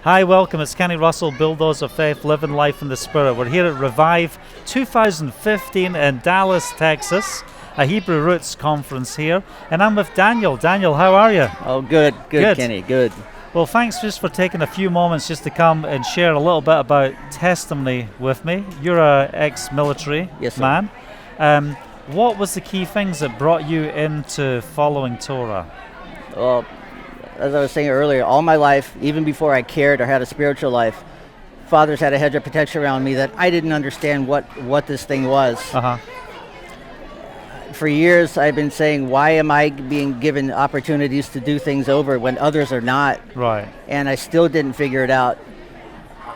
Hi, welcome. It's Kenny Russell, Bulldozer of Faith, Living Life in the Spirit. We're here at Revive 2015 in Dallas, Texas, a Hebrew Roots conference here. And I'm with Daniel. Daniel, how are you? Oh, good, Kenny, good. Well, thanks just for taking a few moments just to come and share a little bit about testimony with me. You're an ex-military man. What was the key things that brought you into following Torah? Well, as I was saying earlier, all my life, even before I cared or had a spiritual life, Father's had a hedge of protection around me that I didn't understand what this thing was. For years, I've been saying, why am I being given opportunities to do things over when others are not? Right. And I still didn't figure it out.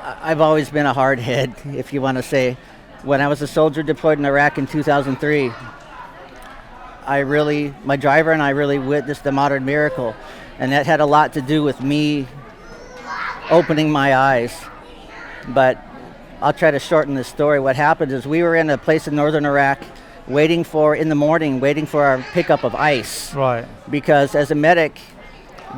I've always been a hard head, if you want to say. When I was a soldier deployed in Iraq in 2003, my driver and I really witnessed a modern miracle. And that had a lot to do with me opening my eyes. But I'll try to shorten this story. What happened is we were in a place in northern Iraq waiting for our pickup of ice. Right. Because as a medic,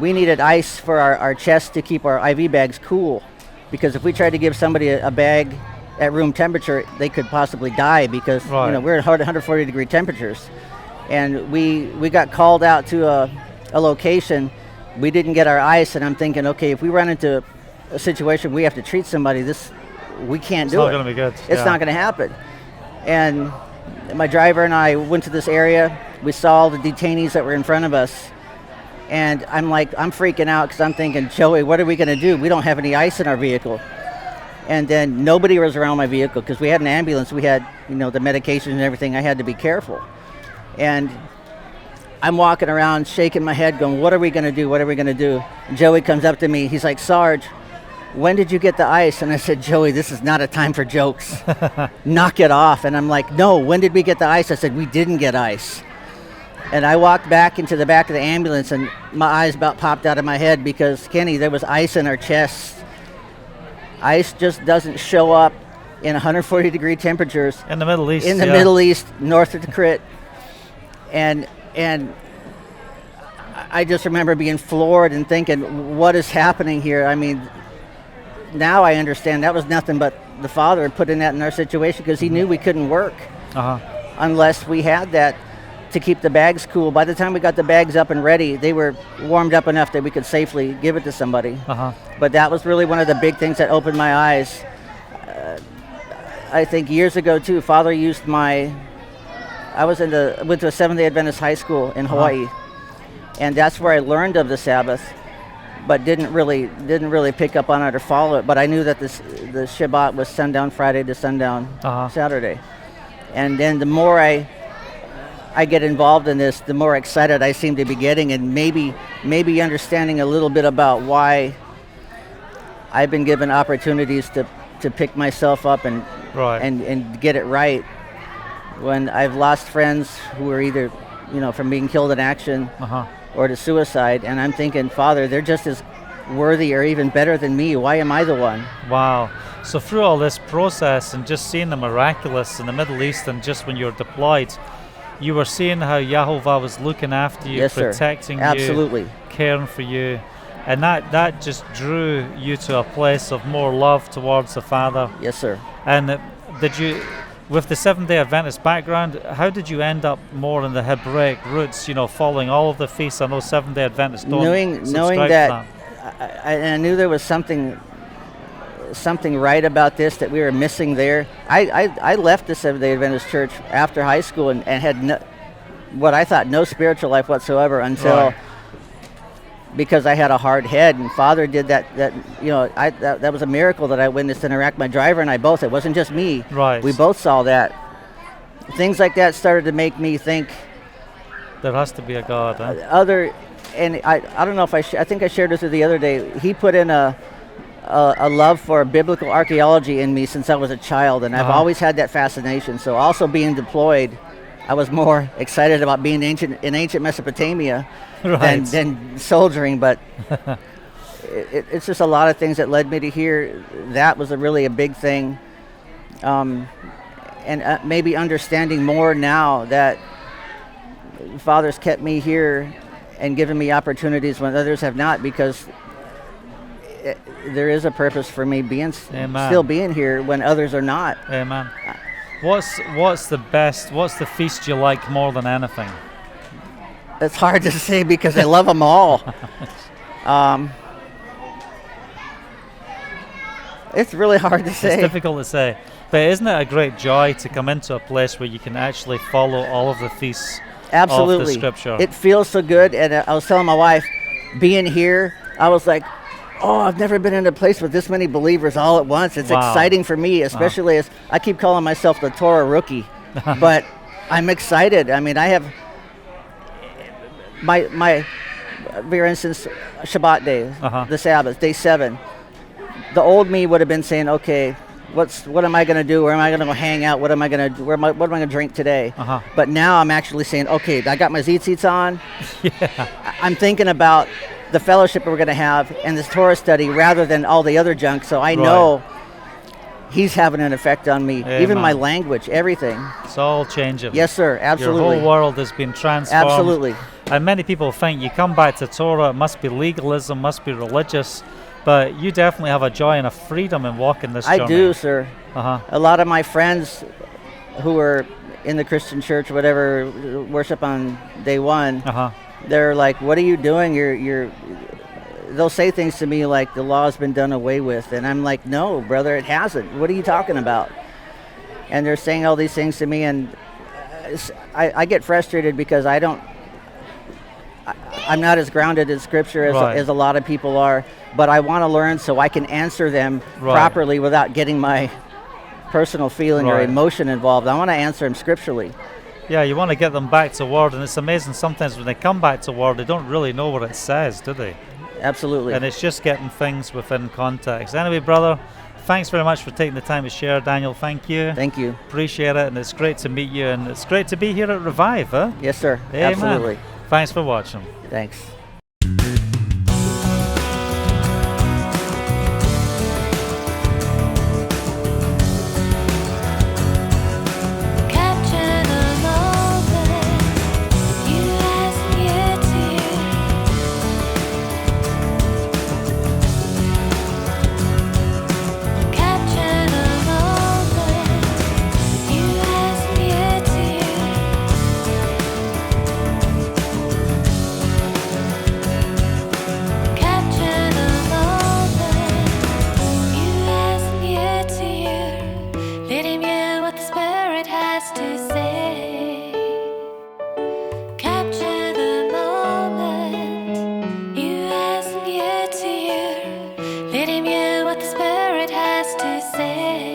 we needed ice for our chest to keep our IV bags cool. Because if we tried to give somebody a bag at room temperature, they could possibly die because we're at 140 degree temperatures. And we got called out to a location. We didn't get our ice, and I'm thinking, okay, if we run into a situation we have to treat somebody, we can't do it. It's not going to be good. It's not going to happen. And my driver and I went to this area. We saw all the detainees that were in front of us. And I'm freaking out because I'm thinking, Joey, what are we going to do? We don't have any ice in our vehicle. And then nobody was around my vehicle because we had an ambulance. We had, the medication and everything. I had to be careful. And I'm walking around shaking my head going, what are we going to do? What are we going to do? And Joey comes up to me. He's like, Sarge, when did you get the ice? And I said, Joey, this is not a time for jokes. Knock it off. And I'm like, no, when did we get the ice? I said, we didn't get ice. And I walked back into the back of the ambulance and my eyes about popped out of my head because, Kenny, there was ice in our chests. Ice just doesn't show up in 140 degree temperatures. In the Middle East. In the Middle East, north of the Crit. And I just remember being floored and thinking, what is happening here? I mean, now I understand that was nothing but the Father putting that in our situation because he knew we couldn't work unless we had that to keep the bags cool. By the time we got the bags up and ready, they were warmed up enough that we could safely give it to somebody. But that was really one of the big things that opened my eyes. I think years ago, too, Father used I went to a Seventh-day Adventist high school in Hawaii, and that's where I learned of the Sabbath, but didn't really pick up on it or follow it. But I knew that the Shabbat was sundown Friday to sundown Saturday, and then the more I get involved in this, the more excited I seem to be getting, and maybe understanding a little bit about why I've been given opportunities to pick myself up and get it right. When I've lost friends who are either, from being killed in action or to suicide, and I'm thinking, Father, they're just as worthy or even better than me. Why am I the one? Wow. So through all this process and just seeing the miraculous in the Middle East and just when you were deployed, you were seeing how Yahovah was looking after you, protecting you, caring for you. And that just drew you to a place of more love towards the Father. Yes, sir. And did you... With the Seventh-day Adventist background, how did you end up more in the Hebraic roots, following all of the feasts? I know Seventh-day Adventists don't knowing that I knew there was something right about this that we were missing there. I left the Seventh-day Adventist church after high school and had what I thought no spiritual life whatsoever until because I had a hard head, and Father did that was a miracle that I witnessed in Iraq. My driver and I both. It wasn't just me. Right. We both saw that. Things like that started to make me think. There has to be a God. Huh? I don't know if I think I shared this with the other day. He put in a love for biblical archaeology in me since I was a child, and I've always had that fascination. So also being deployed, I was more excited about being in ancient Mesopotamia than soldiering, but it's just a lot of things that led me to here. That was really a big thing, and maybe understanding more now that Father's kept me here and given me opportunities when others have not, because there is a purpose for me still being here when others are not. Amen. What's the feast you like more than anything? It's hard to say because I love them all. It's really hard to say. It's difficult to say. But isn't it a great joy to come into a place where you can actually follow all of the feasts of the Scripture? It feels so good. And I was telling my wife, being here, I was like, oh, I've never been in a place with this many believers all at once. It's exciting for me, especially as I keep calling myself the Torah rookie. But I'm excited. I mean, I have my for instance, Shabbat day, the Sabbath, day 7. The old me would have been saying, okay, what am I going to do? Where am I going to go hang out? What am I going to do? What am I going to drink today? But now I'm actually saying, okay, I got my tzitzits on. I'm thinking about the fellowship we're going to have and this Torah study rather than all the other junk. So I know he's having an effect on me. Even my language, everything. It's all changing. Yes, sir. Absolutely. Your whole world has been transformed. Absolutely. And many people think you come back to Torah, it must be legalism, must be religious. But you definitely have a joy and a freedom in walking this journey. I do, sir. A lot of my friends who are in the Christian church, whatever, worship on day 1, they're like, what are you doing? They'll say things to me like the law has been done away with. And I'm like, no, brother, it hasn't. What are you talking about? And they're saying all these things to me, and I get frustrated because I'm not as grounded in Scripture as a lot of people are, but I want to learn so I can answer them properly without getting my personal feeling or emotion involved. I want to answer them scripturally. Yeah, you want to get them back to Word, and it's amazing sometimes when they come back to Word, they don't really know what it says, do they? Absolutely. And it's just getting things within context. Anyway, brother, thanks very much for taking the time to share, Daniel. Thank you. Thank you. Appreciate it, and it's great to meet you, and it's great to be here at Revive, huh? Yes, sir. Amen. Absolutely. Thanks for watching. Thanks. Let him hear what the Spirit has to say.